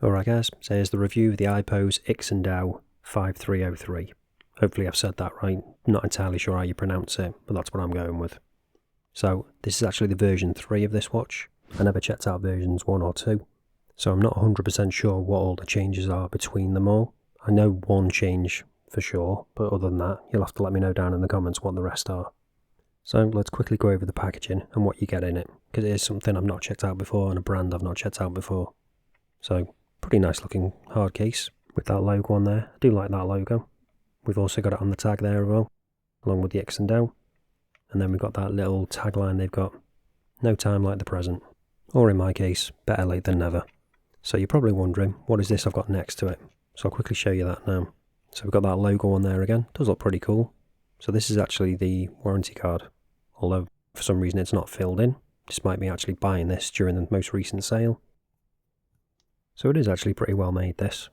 Alright guys, so here's the review of the IPOSE IX&ADAO 5303. Hopefully I've said that right, not entirely sure how you pronounce it, but that's what I'm going with. So this is actually the version 3 of this watch. I never checked out versions 1 or 2, so I'm not 100% sure what all the changes are between them all. I know one change for sure, but other than that, you'll have to let me know down in the comments what the rest are. So let's quickly go over the packaging and what you get in it, because it is something I've not checked out before and a brand I've not checked out before. So, pretty nice looking hard case with that logo on there. I do like that logo. We've also got it on the tag there as well, along with the IX&ADAO. And then we've got that little tagline they've got, no time like the present. Or in my case, better late than never. So you're probably wondering, what is this I've got next to it? So I'll quickly show you that now. So we've got that logo on there again, does look pretty cool. So this is actually the warranty card, although for some reason it's not filled in, despite me actually buying this during the most recent sale. So it is actually pretty well made, this.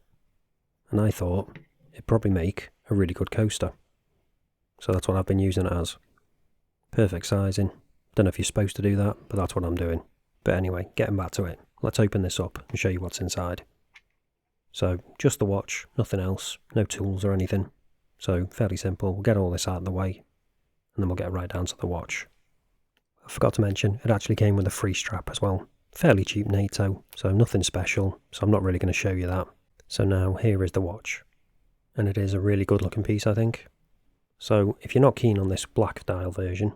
And I thought it'd probably make a really good coaster. So that's what I've been using it as. Perfect sizing. Don't know if you're supposed to do that, but that's what I'm doing. But anyway, getting back to it. Let's open this up and show you what's inside. So, just the watch, nothing else, no tools or anything. So, fairly simple. We'll get all this out of the way, and then we'll get right down to the watch. I forgot to mention, it actually came with a free strap as well. Fairly cheap NATO, so nothing special, so I'm not really going to show you that. So now, here is the watch. And it is a really good looking piece, I think. So, if you're not keen on this black dial version,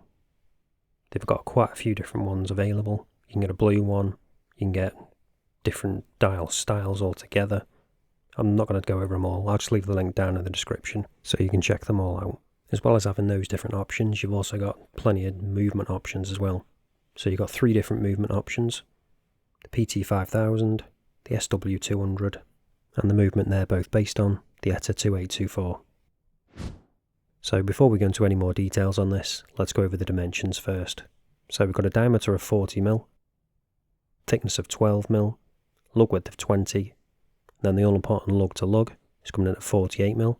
they've got quite a few different ones available. You can get a blue one, you can get different dial styles altogether. I'm not going to go over them all, I'll just leave the link down in the description so you can check them all out. As well as having those different options, you've also got plenty of movement options as well. So you've got 3 different movement options. The PT5000, the SW200, and the movement they're both based on, the ETA 2824. So before we go into any more details on this, let's go over the dimensions first. So we've got a diameter of 40mm, thickness of 12mm, lug width of 20, then the all-important lug to lug is coming in at 48mm.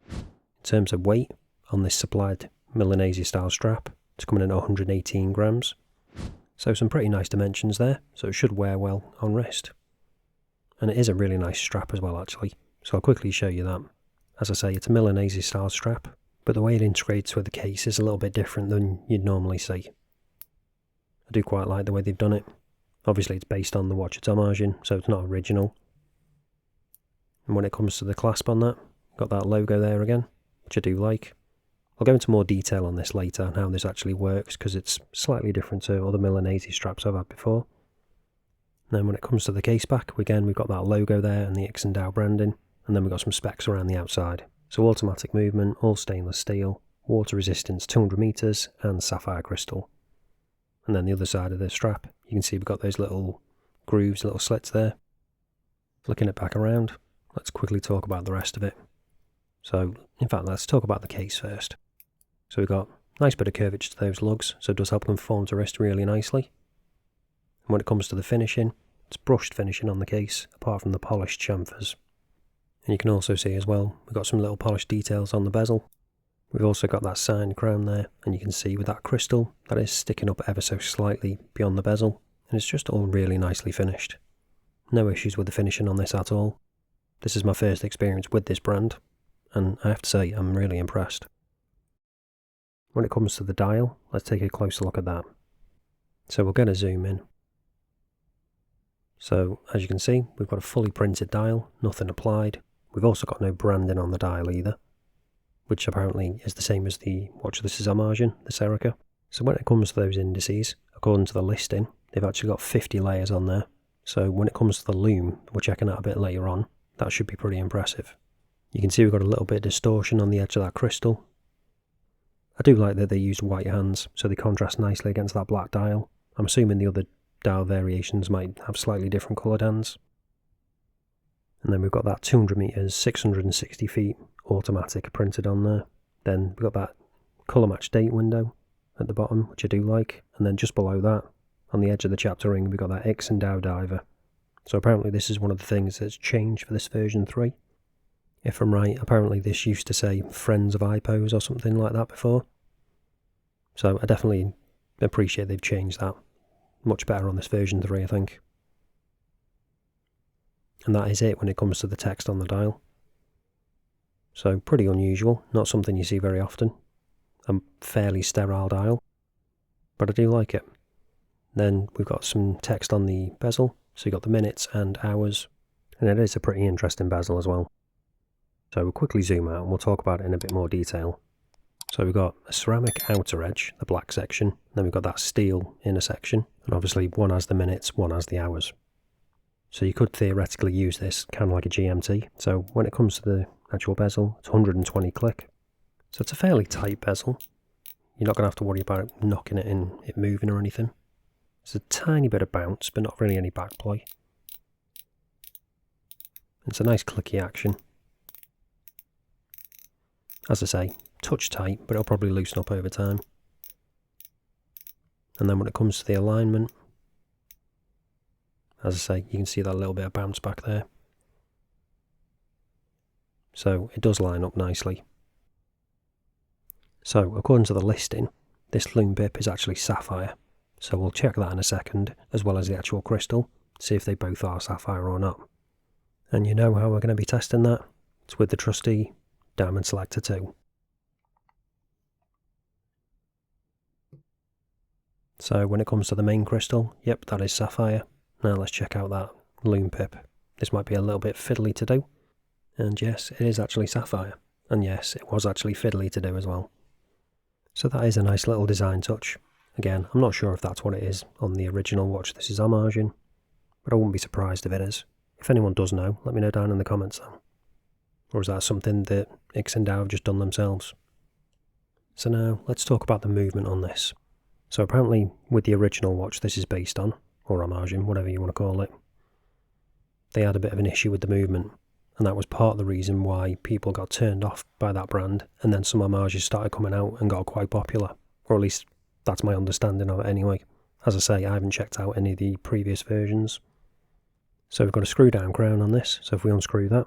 In terms of weight, on this supplied Milanese style strap, it's coming in at 118 grams. So some pretty nice dimensions there, so it should wear well on wrist. And it is a really nice strap as well actually, so I'll quickly show you that. As I say, it's a Milanese style strap, but the way it integrates with the case is a little bit different than you'd normally see. I do quite like the way they've done it. Obviously it's based on the watch it's homaging, so it's not original. And when it comes to the clasp on that, got that logo there again, which I do like. I'll go into more detail on this later and how this actually works, because it's slightly different to other Milanese straps I've had before. And then when it comes to the case back, again we've got that logo there and the IX&ADAO branding, and then we've got some specs around the outside. So automatic movement, all stainless steel, water resistance 200 meters, and sapphire crystal. And then the other side of the strap, you can see we've got those little grooves, little slits there. Flicking it back around, let's quickly talk about the rest of it. So, in fact, let's talk about the case first. So we've got a nice bit of curvature to those lugs, so it does help conform to wrist really nicely. And when it comes to the finishing, it's brushed finishing on the case, apart from the polished chamfers. And you can also see as well, we've got some little polished details on the bezel. We've also got that signed crown there, and you can see with that crystal, that is sticking up ever so slightly beyond the bezel, and it's just all really nicely finished. No issues with the finishing on this at all. This is my first experience with this brand, and I have to say, I'm really impressed. When it comes to the dial, let's take a closer look at that. So we're going to zoom in. So, as you can see, we've got a fully printed dial, nothing applied. We've also got no branding on the dial either, which apparently is the same as the watch this is homaging, the Serica. So when it comes to those indices, according to the listing, they've actually got 50 layers on there. So when it comes to the Lume, we're checking out a bit later on, that should be pretty impressive. You can see we've got a little bit of distortion on the edge of that crystal. I do like that they used white hands, so they contrast nicely against that black dial. I'm assuming the other dial variations might have slightly different coloured hands. And then we've got that 200 meters, 660 feet automatic printed on there. Then we've got that colour match date window at the bottom, which I do like. And then just below that, on the edge of the chapter ring, we've got that IX&ADAO diver. So apparently this is one of the things that's changed for this version 3. If I'm right, apparently this used to say Friends of IPOSE or something like that before. So I definitely appreciate they've changed that. Much better on this version 3, I think. And that is it when it comes to the text on the dial. So pretty unusual, not something you see very often. A fairly sterile dial, but I do like it. Then we've got some text on the bezel, so you've got the minutes and hours, and it is a pretty interesting bezel as well. So we'll quickly zoom out and we'll talk about it in a bit more detail. So we've got a ceramic outer edge, the black section, then we've got that steel inner section, and obviously one has the minutes, one has the hours. So you could theoretically use this kind of like a GMT. So when it comes to the actual bezel, it's 120 click. So it's a fairly tight bezel. You're not going to have to worry about knocking it in, it moving or anything. There's a tiny bit of bounce, but not really any back play. It's a nice clicky action. As I say, touch tight, but it'll probably loosen up over time. And then when it comes to the alignment, as I say, you can see that little bit of bounce back there. So it does line up nicely. So according to the listing, this Lume bip is actually sapphire. So we'll check that in a second, as well as the actual crystal, see if they both are sapphire or not. And you know how we're going to be testing that? It's with the trusty Diamond Selector 2. So when it comes to the main crystal, yep, that is sapphire. Now let's check out that Lume pip. This might be a little bit fiddly to do. And yes, it is actually sapphire. And yes, it was actually fiddly to do as well. So that is a nice little design touch. Again, I'm not sure if that's what it is on the original watch this is Homage in, but I wouldn't be surprised if it is. If anyone does know, let me know down in the comments though. Or is that something that IX&ADAO have just done themselves? So now, let's talk about the movement on this. So apparently, with the original watch this is based on, or Homage in, whatever you want to call it, they had a bit of an issue with the movement, and that was part of the reason why people got turned off by that brand, and then some Homages started coming out and got quite popular, or at least that's my understanding of it anyway. As I say, I haven't checked out any of the previous versions. So we've got a screw down crown on this, so if we unscrew that,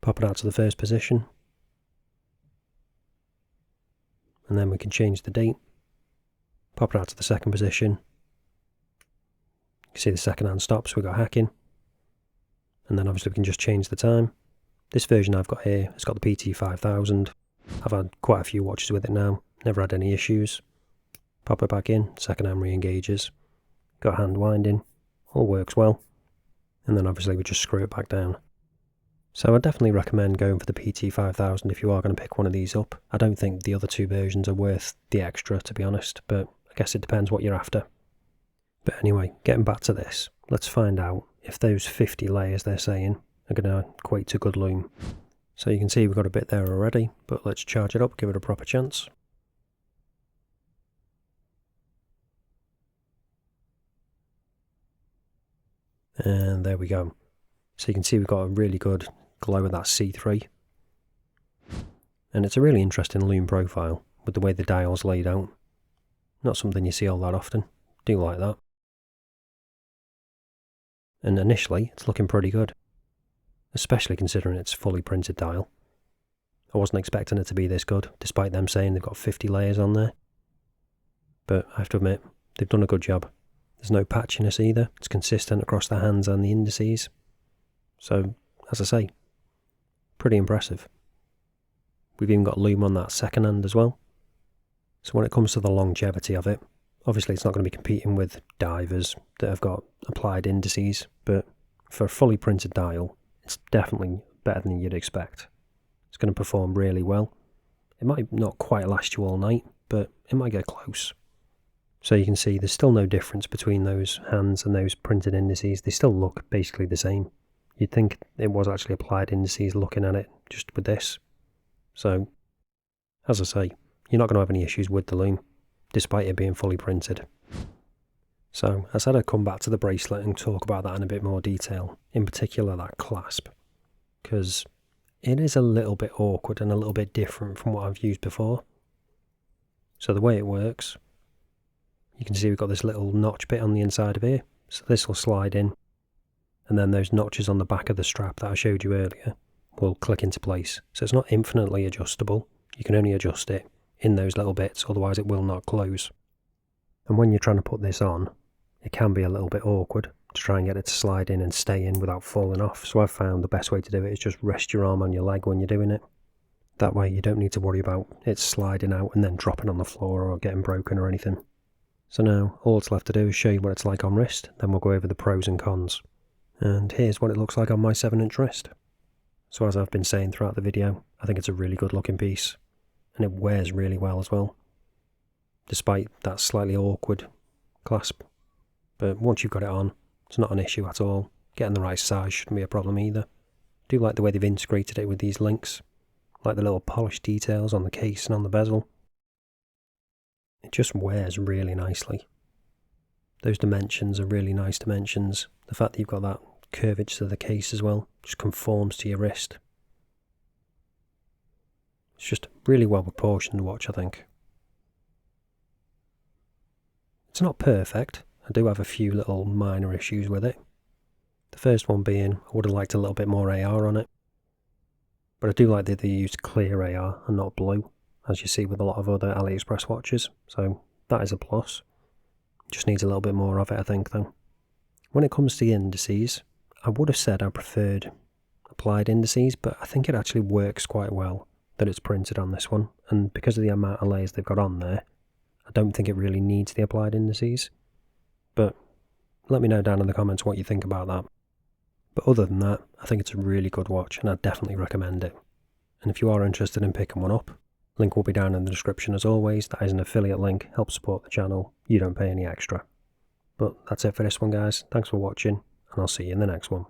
pop it out to the first position, and then we can change the date, pop it out to the second position. You can see the second hand stops, we've got hacking, and then obviously we can just change the time. This version I've got here, it's got the PT5000. I've had quite a few watches with it now, never had any issues. Pop it back in, second hand re-engages, got hand winding, all works well, and then obviously we just screw it back down. So I definitely recommend going for the PT5000 if you are going to pick one of these up. I don't think the other two versions are worth the extra, to be honest, but I guess it depends what you're after. But anyway, getting back to this, let's find out if those 50 layers they're saying are going to equate to good lume. So you can see we've got a bit there already, but let's charge it up, give it a proper chance. And there we go. So you can see we've got a really good glow of that C3. And it's a really interesting lume profile with the way the dial's laid out. Not something you see all that often. Do like that. And initially, it's looking pretty good. Especially considering it's fully printed dial. I wasn't expecting it to be this good, despite them saying they've got 50 layers on there. But I have to admit, they've done a good job. There's no patchiness either. It's consistent across the hands and the indices. So, as I say, pretty impressive. We've even got lume on that second hand as well. So when it comes to the longevity of it, obviously it's not going to be competing with divers that have got applied indices, but for a fully printed dial, it's definitely better than you'd expect. It's going to perform really well. It might not quite last you all night, but it might get close. So you can see there's still no difference between those hands and those printed indices. They still look basically the same. You'd think it was actually applied indices looking at it just with this. So, as I say, you're not going to have any issues with the lume, despite it being fully printed. So, I said I'd come back to the bracelet and talk about that in a bit more detail, in particular that clasp, because it is a little bit awkward and a little bit different from what I've used before. So the way it works, you can see we've got this little notch bit on the inside of here, so this will slide in, and then those notches on the back of the strap that I showed you earlier will click into place. So it's not infinitely adjustable, you can only adjust it in those little bits, otherwise it will not close. And when you're trying to put this on, it can be a little bit awkward, to try and get it to slide in and stay in without falling off. So I've found the best way to do it is just rest your arm on your leg when you're doing it. That way you don't need to worry about it sliding out and then dropping on the floor or getting broken or anything. So now all it's left to do is show you what it's like on wrist, then we'll go over the pros and cons. And here's what it looks like on my 7-inch wrist. So as I've been saying throughout the video, I think it's a really good looking piece, and it wears really well as well, despite that slightly awkward clasp. But once you've got it on, it's not an issue at all. Getting the right size shouldn't be a problem either. I do like the way they've integrated it with these links, like the little polished details on the case and on the bezel. It just wears really nicely. Those dimensions are really nice dimensions. The fact that you've got that curvature to the case as well just conforms to your wrist. It's just really well proportioned watch, I think. It's not perfect. I do have a few little minor issues with it. The first one being, I would have liked a little bit more AR on it. But I do like that they used clear AR and not blue, as you see with a lot of other AliExpress watches. So that is a plus. Just needs a little bit more of it, I think, though. When it comes to the indices, I would have said I preferred applied indices, but I think it actually works quite well that it's printed on this one. And because of the amount of layers they've got on there, I don't think it really needs the applied indices. But let me know down in the comments what you think about that. But other than that, I think it's a really good watch and I definitely recommend it. And if you are interested in picking one up, link will be down in the description as always. That is an affiliate link, helps support the channel, you don't pay any extra. But that's it for this one guys, thanks for watching and I'll see you in the next one.